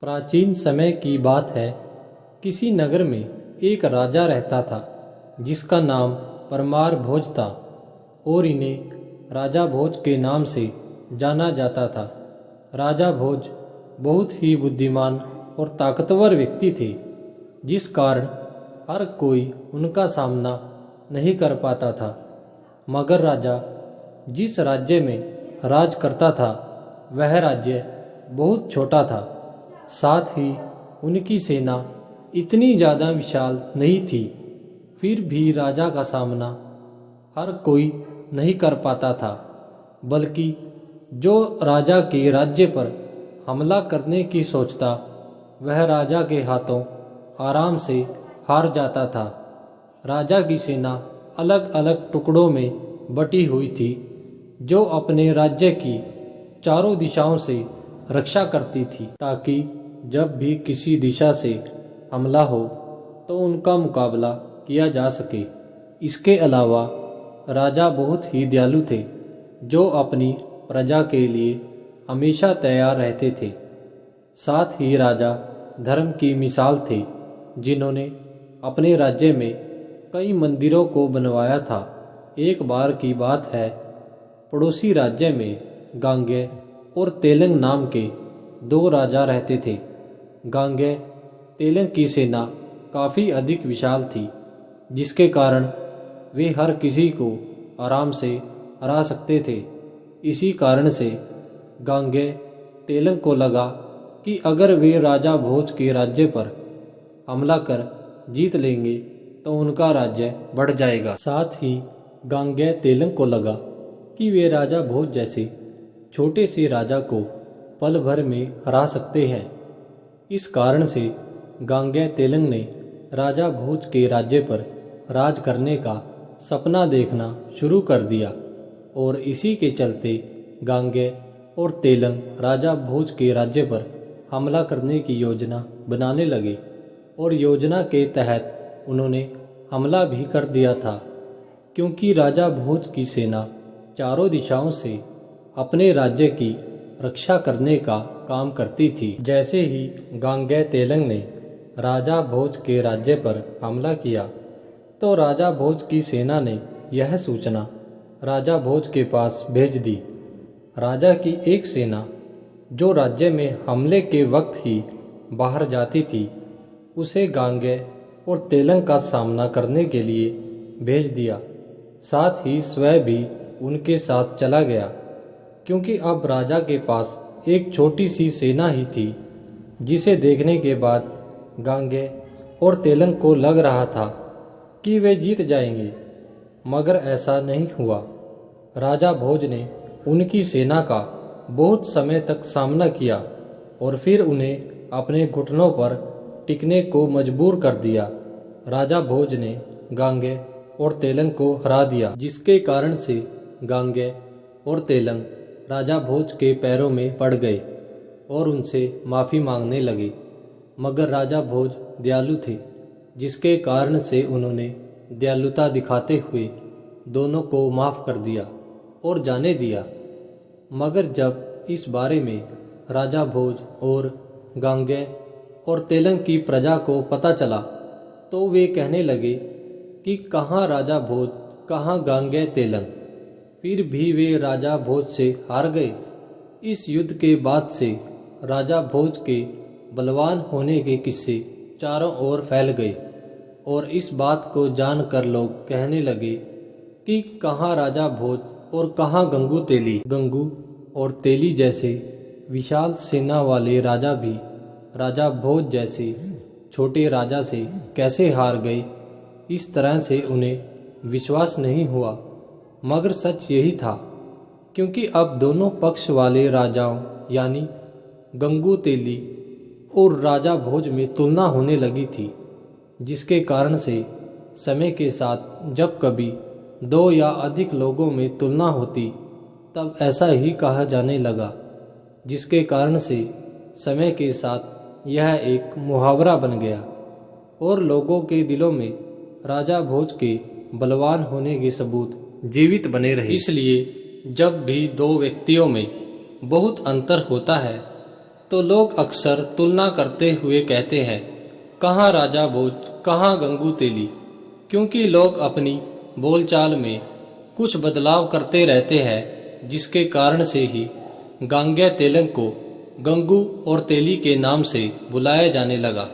प्राचीन समय की बात है। किसी नगर में एक राजा रहता था जिसका नाम परमार भोज था और इन्हें राजा भोज के नाम से जाना जाता था। राजा भोज बहुत ही बुद्धिमान और ताकतवर व्यक्ति थे, जिस कारण हर कोई उनका सामना नहीं कर पाता था। मगर राजा जिस राज्य में राज करता था वह राज्य बहुत छोटा था। साथ ही उनकी सेना इतनी ज़्यादा विशाल नहीं थी। फिर भी राजा का सामना हर कोई नहीं कर पाता था, बल्कि जो राजा के राज्य पर हमला करने की सोचता वह राजा के हाथों आराम से हार जाता था। राजा की सेना अलग अलग टुकड़ों में बटी हुई थी, जो अपने राज्य की चारों दिशाओं से रक्षा करती थी, ताकि जब भी किसी दिशा से हमला हो तो उनका मुकाबला किया जा सके। इसके अलावा राजा बहुत ही दयालु थे, जो अपनी प्रजा के लिए हमेशा तैयार रहते थे। साथ ही राजा धर्म की मिसाल थे, जिन्होंने अपने राज्य में कई मंदिरों को बनवाया था। एक बार की बात है, पड़ोसी राज्य में गांगे और तेलंग नाम के दो राजा रहते थे। गांगे तेलंग की सेना काफ़ी अधिक विशाल थी, जिसके कारण वे हर किसी को आराम से हरा सकते थे। इसी कारण से गांगे तेलंग को लगा कि अगर वे राजा भोज के राज्य पर हमला कर जीत लेंगे तो उनका राज्य बढ़ जाएगा। साथ ही गांगे तेलंग को लगा कि वे राजा भोज जैसे छोटे से राजा को पल भर में हरा सकते हैं। इस कारण से गांगे तेलंग ने राजा भोज के राज्य पर राज करने का सपना देखना शुरू कर दिया और इसी के चलते गांगे और तेलंग राजा भोज के राज्य पर हमला करने की योजना बनाने लगे और योजना के तहत उन्होंने हमला भी कर दिया था। क्योंकि राजा भोज की सेना चारों दिशाओं से अपने राज्य की रक्षा करने का काम करती थी। जैसे ही गांगे तेलंग ने राजा भोज के राज्य पर हमला किया तो राजा भोज की सेना ने यह सूचना राजा भोज के पास भेज दी। राजा की एक सेना जो राज्य में हमले के वक्त ही बाहर जाती थी, उसे गांगे और तेलंग का सामना करने के लिए भेज दिया। साथ ही स्वयं भी उनके साथ चला गया, क्योंकि अब राजा के पास एक छोटी सी सेना ही थी, जिसे देखने के बाद गांगे और तेलंग को लग रहा था कि वे जीत जाएंगे। मगर ऐसा नहीं हुआ। राजा भोज ने उनकी सेना का बहुत समय तक सामना किया और फिर उन्हें अपने घुटनों पर टिकने को मजबूर कर दिया। राजा भोज ने गांगे और तेलंग को हरा दिया, जिसके कारण से गांगे और तेलंग राजा भोज के पैरों में पड़ गए और उनसे माफ़ी मांगने लगे। मगर राजा भोज दयालु थे, जिसके कारण से उन्होंने दयालुता दिखाते हुए दोनों को माफ़ कर दिया और जाने दिया। मगर जब इस बारे में राजा भोज और गांगे और तेलंग की प्रजा को पता चला तो वे कहने लगे कि कहाँ राजा भोज, कहाँ गांगे तेलंग। फिर भी वे राजा भोज से हार गए। इस युद्ध के बाद से राजा भोज के बलवान होने के किस्से चारों ओर फैल गए और इस बात को जानकर लोग कहने लगे कि कहाँ राजा भोज और कहाँ गंगू तेली। गंगू और तेली जैसे विशाल सेना वाले राजा भी राजा भोज जैसे छोटे राजा से कैसे हार गए, इस तरह से उन्हें विश्वास नहीं हुआ। मगर सच यही था, क्योंकि अब दोनों पक्ष वाले राजाओं यानी गंगू तेली और राजा भोज में तुलना होने लगी थी, जिसके कारण से समय के साथ जब कभी दो या अधिक लोगों में तुलना होती तब ऐसा ही कहा जाने लगा, जिसके कारण से समय के साथ यह एक मुहावरा बन गया और लोगों के दिलों में राजा भोज के बलवान होने के सबूत जीवित बने रहे। इसलिए जब भी दो व्यक्तियों में बहुत अंतर होता है तो लोग अक्सर तुलना करते हुए कहते हैं, कहाँ राजा भोज, कहाँ गंगू तेली। क्योंकि लोग अपनी बोलचाल में कुछ बदलाव करते रहते हैं, जिसके कारण से ही गांग्या तेलंग को गंगू और तेली के नाम से बुलाया जाने लगा।